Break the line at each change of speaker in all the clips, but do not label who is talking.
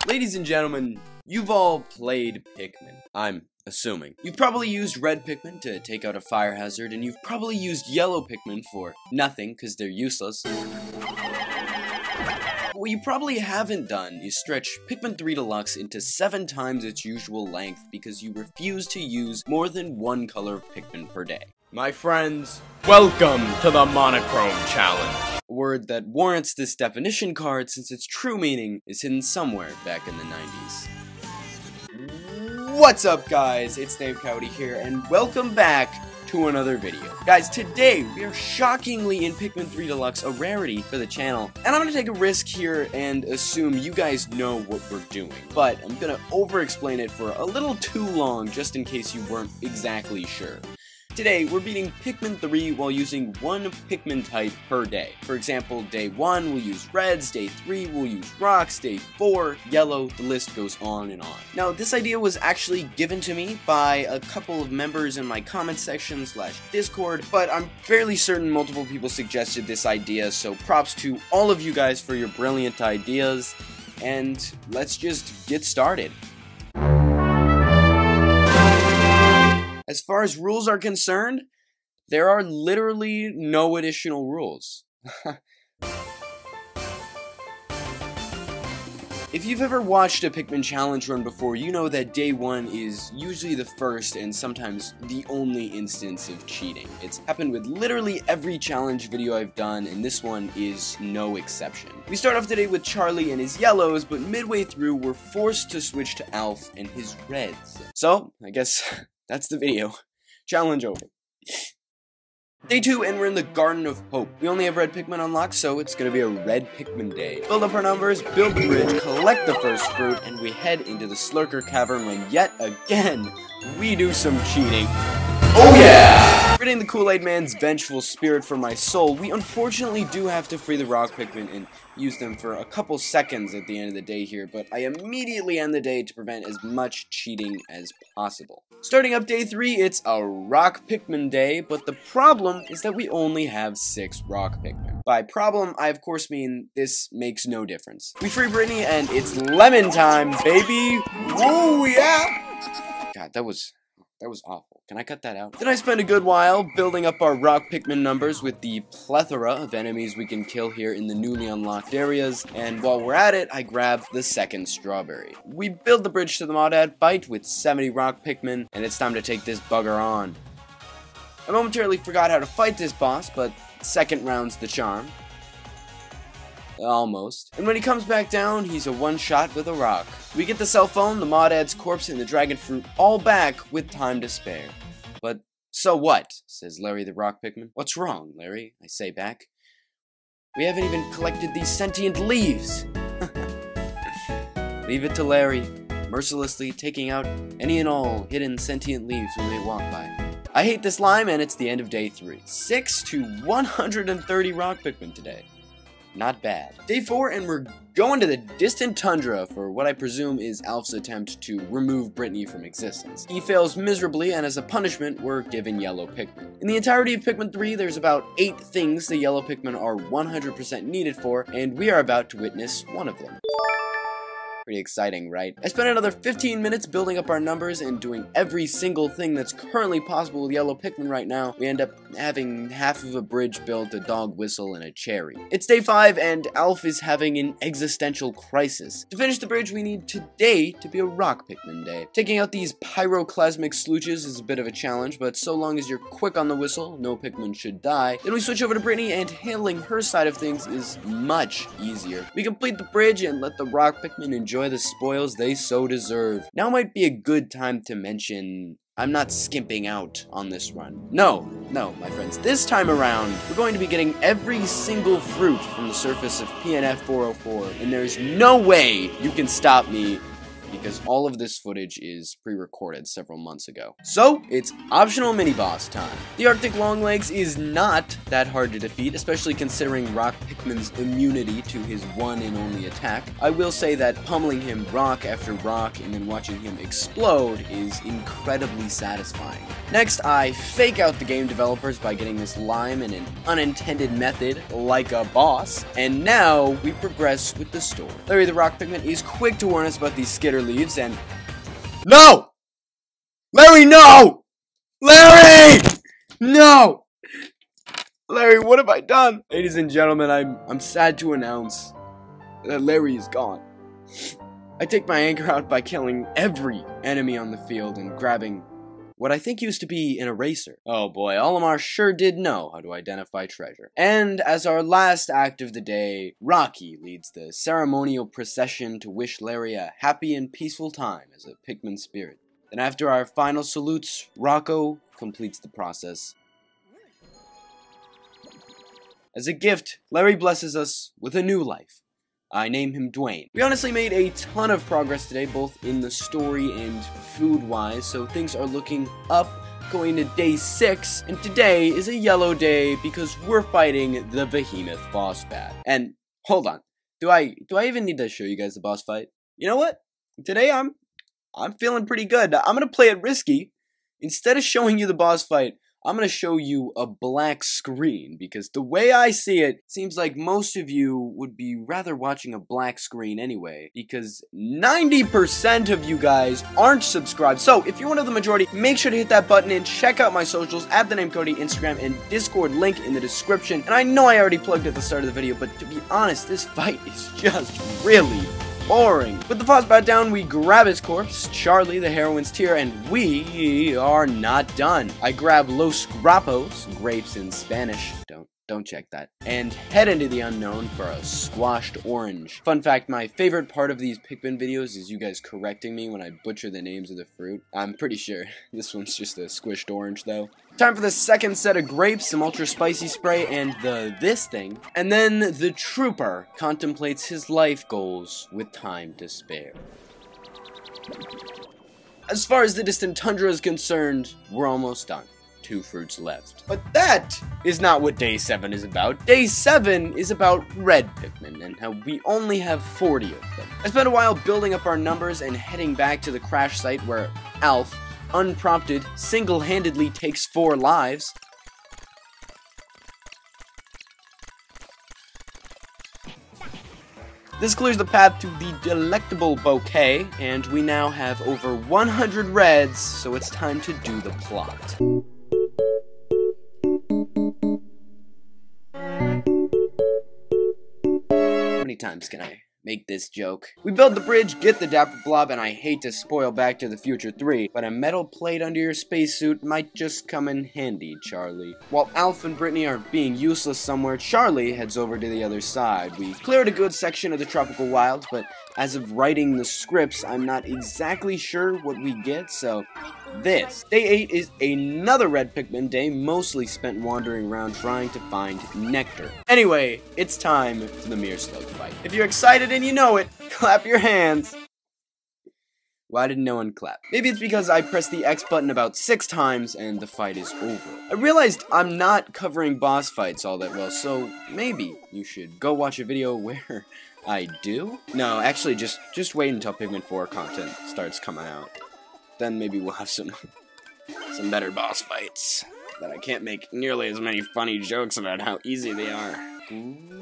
Ladies and gentlemen, you've all played Pikmin, I'm assuming. You've probably used red Pikmin to take out a fire hazard, and you've probably used yellow Pikmin for nothing, because they're useless. What you probably haven't done is stretch Pikmin 3 Deluxe into 7 times its usual length because you refuse to use more than one color of Pikmin per day. My friends, welcome to the Monochrome Challenge. A word that warrants this definition card since its true meaning is hidden somewhere back in the 90s. What's up guys, it's Dave Cowdy here and welcome back to another video. Guys, today we are shockingly in Pikmin 3 Deluxe, a rarity for the channel, and I'm gonna take a risk here and assume you guys know what we're doing, but I'm gonna over-explain it for a little too long just in case you weren't exactly sure. Today, we're beating Pikmin 3 while using one Pikmin type per day. For example, day 1 we'll use reds, day 3 we'll use rocks, day 4 yellow, the list goes on and on. Now, this idea was actually given to me by a couple of members in my comment section / Discord, but I'm fairly certain multiple people suggested this idea, so props to all of you guys for your brilliant ideas, and let's just get started. As far as rules are concerned, there are literally no additional rules. If you've ever watched a Pikmin challenge run before, you know that day 1 is usually the first and sometimes the only instance of cheating. It's happened with literally every challenge video I've done, and this one is no exception. We start off today with Charlie and his yellows, but midway through we're forced to switch to Alf and his reds. So, I guess that's the video. Challenge over. Day 2, and we're in the Garden of Hope. We only have red Pikmin unlocked, so it's gonna be a red Pikmin day. Build up our numbers, build the bridge, collect the first fruit, and we head into the Slurker Cavern when yet again, we do some cheating. Oh yeah! Ridding the Kool-Aid Man's vengeful spirit for my soul, we unfortunately do have to free the rock Pikmin and use them for a couple seconds at the end of the day here, but I immediately end the day to prevent as much cheating as possible. Starting up day 3, it's a rock Pikmin day, but the problem is that we only have 6 rock Pikmin. By problem, I of course mean this makes no difference. We free Brittany and it's lemon time, baby! Woo, yeah! God, that was awful. Can I cut that out? Then I spend a good while building up our rock Pikmin numbers with the plethora of enemies we can kill here in the newly unlocked areas, and while we're at it, I grab the second strawberry. We build the bridge to the Modad Bite with 70 rock Pikmin, and it's time to take this bugger on. I momentarily forgot how to fight this boss, but second round's the charm. Almost. And when he comes back down, he's a one-shot with a rock. We get the cell phone, the Modad's corpse, and the dragon fruit all back with time to spare. But so what? Says Larry the rock Pikmin. What's wrong, Larry? I say back. We haven't even collected these sentient leaves. Leave it to Larry, mercilessly taking out any and all hidden sentient leaves we may walk by. I hate this lime, and it's the end of day 3. 6 to 130 rock Pikmin today. Not bad. Day 4, and we're going to the distant tundra for what I presume is Alf's attempt to remove Brittany from existence. He fails miserably, and as a punishment, we're given yellow Pikmin. In the entirety of Pikmin 3, there's about 8 things the yellow Pikmin are 100% needed for, and we are about to witness one of them. Pretty exciting, right? I spent another 15 minutes building up our numbers and doing every single thing that's currently possible with yellow Pikmin right now. We end up having half of a bridge built, a dog whistle, and a cherry. It's day 5, and Alf is having an existential crisis. To finish the bridge, we need today to be a rock Pikmin day. Taking out these pyroclasmic slooches is a bit of a challenge, but so long as you're quick on the whistle, no Pikmin should die. Then we switch over to Brittany, and handling her side of things is much easier. We complete the bridge and let the rock Pikmin enjoy the spoils they so deserve. Now might be a good time to mention I'm not skimping out on this run. No, my friends. This time around, we're going to be getting every single fruit from the surface of PNF 404, and there's no way you can stop me because all of this footage is pre-recorded several months ago. So, it's optional mini-boss time. The Arctic Longlegs is not that hard to defeat, especially considering Rock Pikmin's immunity to his one and only attack. I will say that pummeling him rock after rock and then watching him explode is incredibly satisfying. Next, I fake out the game developers by getting this lime in an unintended method, like a boss, and now we progress with the story. Larry the Rock Pikmin is quick to warn us about these skitter leaves and... No! Larry, no! Larry! No! Larry, what have I done? Ladies and gentlemen, I'm sad to announce that Larry is gone. I take my anger out by killing every enemy on the field and grabbing what I think used to be an eraser. Oh boy, Olimar sure did know how to identify treasure. And as our last act of the day, Rocky leads the ceremonial procession to wish Larry a happy and peaceful time as a Pikmin spirit. Then after our final salutes, Rocco completes the process. As a gift, Larry blesses us with a new life. I name him Dwayne. We honestly made a ton of progress today, both in the story and food-wise, so things are looking up, going to day 6, and today is a yellow day because we're fighting the Behemoth boss bat. And, hold on, do I even need to show you guys the boss fight? You know what? Today I'm feeling pretty good. I'm gonna play it risky. Instead of showing you the boss fight, I'm going to show you a black screen, because the way I see it, seems like most of you would be rather watching a black screen anyway, because 90% of you guys aren't subscribed. So, if you're one of the majority, make sure to hit that button and check out my socials at the name Cody, Instagram, and Discord link in the description. And I know I already plugged at the start of the video, but to be honest, this fight is just really boring. With the boss bat down, we grab his corpse, Charlie, the heroine's tear, and we are not done. I grab Los Grapos, grapes in Spanish, don't check that, and head into the unknown for a squashed orange. Fun fact, my favorite part of these Pikmin videos is you guys correcting me when I butcher the names of the fruit. I'm pretty sure this one's just a squished orange, though. Time for the second set of grapes, some ultra spicy spray, and this thing. And then the trooper contemplates his life goals with time to spare. As far as the distant tundra is concerned, we're almost done. 2 fruits left. But that is not what day 7 is about. Day 7 is about red Pikmin and how we only have 40 of them. I spent a while building up our numbers and heading back to the crash site where Alf, unprompted, single-handedly takes 4 lives. This clears the path to the delectable bouquet, and we now have over 100 reds, so it's time to do the plot. How many times can I make this joke? We build the bridge, get the Dapper Blob, and I hate to spoil Back to the Future 3, but a metal plate under your spacesuit might just come in handy, Charlie. While Alf and Brittany are being useless somewhere, Charlie heads over to the other side. We cleared a good section of the tropical wilds, but as of writing the scripts, I'm not exactly sure what we get, so this. Day 8 is another red Pikmin day, mostly spent wandering around trying to find nectar. Anyway, it's time for the Mirror Slug fight. If you're excited and you know it, clap your hands. Why did no one clap? Maybe it's because I pressed the X button about 6 times and the fight is over. I realized I'm not covering boss fights all that well, so maybe you should go watch a video where I do? No, actually, just wait until Pikmin 4 content starts coming out. Then maybe we'll have some better boss fights that I can't make nearly as many funny jokes about how easy they are.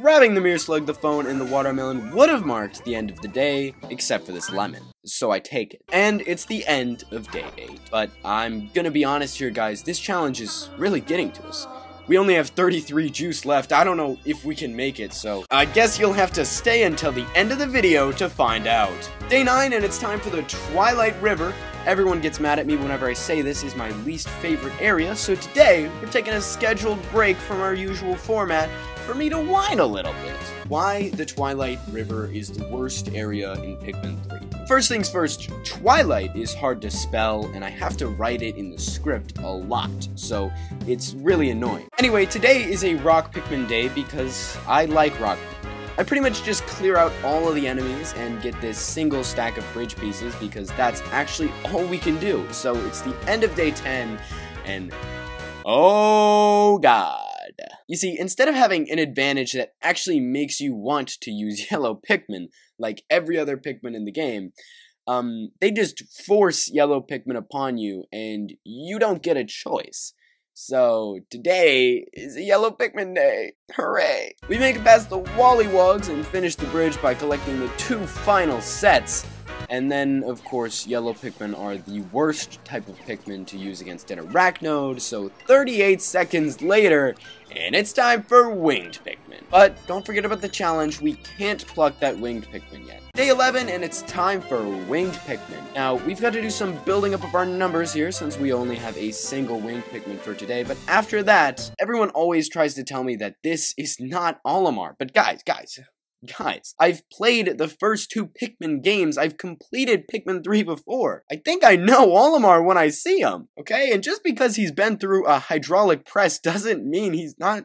Grabbing the Mirror Slug, the phone, and the watermelon would have marked the end of the day, except for this lemon. So I take it. And it's the end of day 8. But I'm gonna be honest here, guys, this challenge is really getting to us. We only have 33 juice left. I don't know if we can make it, so I guess you'll have to stay until the end of the video to find out. Day 9, and it's time for the Twilight River. Everyone gets mad at me whenever I say this is my least favorite area, so today we're taking a scheduled break from our usual format for me to whine a little bit. Why the Twilight River is the worst area in Pikmin 3. First things first, Twilight is hard to spell, and I have to write it in the script a lot, so it's really annoying. Anyway, today is a Rock Pikmin day because I like Rock Pikmin. I pretty much just clear out all of the enemies and get this single stack of bridge pieces because that's actually all we can do. So it's the end of day 10, and oh god. You see, instead of having an advantage that actually makes you want to use yellow Pikmin, like every other Pikmin in the game, they just force yellow Pikmin upon you, and you don't get a choice. So, today is a yellow Pikmin day. Hooray! We make it past the Wollywogs and finish the bridge by collecting the 2 final sets. And then, of course, yellow Pikmin are the worst type of Pikmin to use against an Arachnode, so 38 seconds later, and it's time for winged Pikmin. But don't forget about the challenge, we can't pluck that winged Pikmin yet. Day 11, and it's time for winged Pikmin. Now, we've got to do some building up of our numbers here, since we only have a single winged Pikmin for today, but after that, everyone always tries to tell me that this is not Olimar. But guys, I've played the first 2 Pikmin games. I've completed Pikmin 3 before. I think I know Olimar when I see him, okay? And just because he's been through a hydraulic press doesn't mean he's not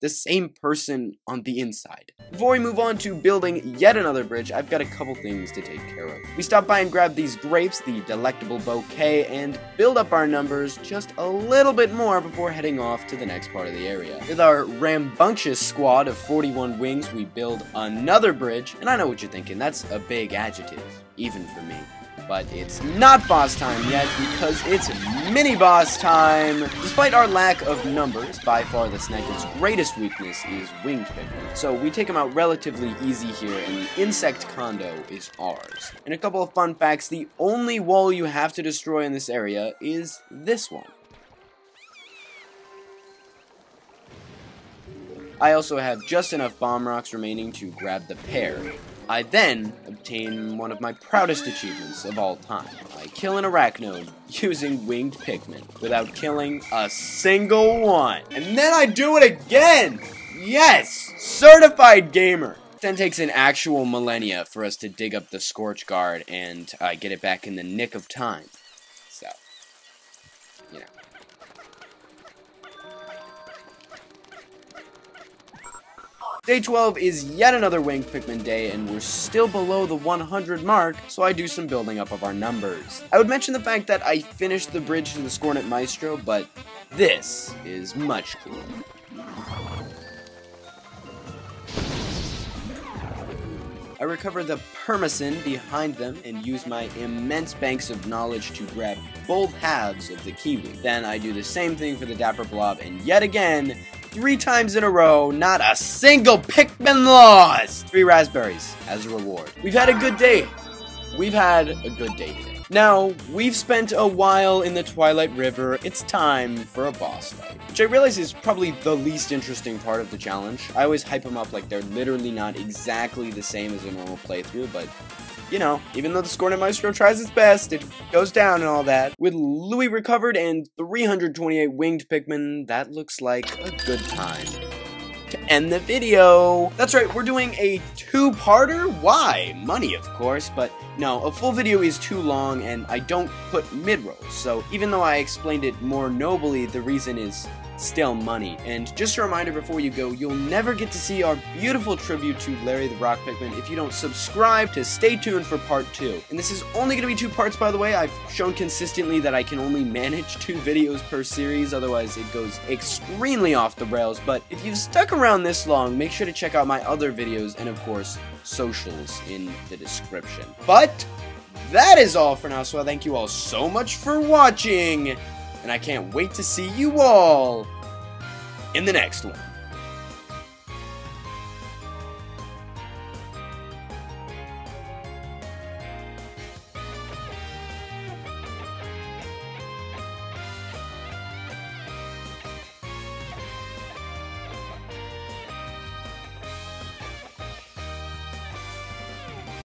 the same person on the inside. Before we move on to building yet another bridge, I've got a couple things to take care of. We stop by and grab these grapes, the delectable bouquet, and build up our numbers just a little bit more before heading off to the next part of the area. With our rambunctious squad of 41 wings, we build another bridge, and I know what you're thinking, that's a big adjective, even for me. But it's not boss time yet, because it's mini-boss time! Despite our lack of numbers, by far the Snagger's greatest weakness is winged Pikmin. So we take him out relatively easy here, and the insect condo is ours. And a couple of fun facts, the only wall you have to destroy in this area is this one. I also have just enough bomb rocks remaining to grab the pear. I then obtain one of my proudest achievements of all time. I kill an Arachnode using winged Pikmin without killing a single one. And then I do it again! Yes! Certified gamer! It then takes an actual millennia for us to dig up the Scorch Guard and get it back in the nick of time. So, you know. Day 12 is yet another winged Pikmin day, and we're still below the 100 mark, so I do some building up of our numbers. I would mention the fact that I finished the bridge to the Scornet Maestro, but this is much cooler. I recover the permacin behind them and use my immense banks of knowledge to grab both halves of the kiwi. Then I do the same thing for the Dapper Blob, and yet again, 3 times in a row, not a single Pikmin lost! 3 raspberries as a reward. We've had a good day. We've had a good day today. Now, we've spent a while in the Twilight River. It's time for a boss fight, which I realize is probably the least interesting part of the challenge. I always hype them up like they're literally not exactly the same as a normal playthrough, but you know, even though the Scornet Maestro tries its best, it goes down and all that. With Louis recovered and 328 winged Pikmin, that looks like a good time to end the video. That's right, we're doing a 2-parter? Why? Money, of course, but no, a full video is too long and I don't put mid-rolls, so even though I explained it more nobly, the reason is still money. And just a reminder before you go, you'll never get to see our beautiful tribute to Larry the Rock Pikmin if you don't subscribe to stay tuned for part 2. And this is only going to be 2 parts, by the way. I've shown consistently that I can only manage 2 videos per series, otherwise it goes extremely off the rails. But if you've stuck around this long, make sure to check out my other videos and, of course, socials in the description. But that is all for now, so I thank you all so much for watching, and I can't wait to see you all in the next one.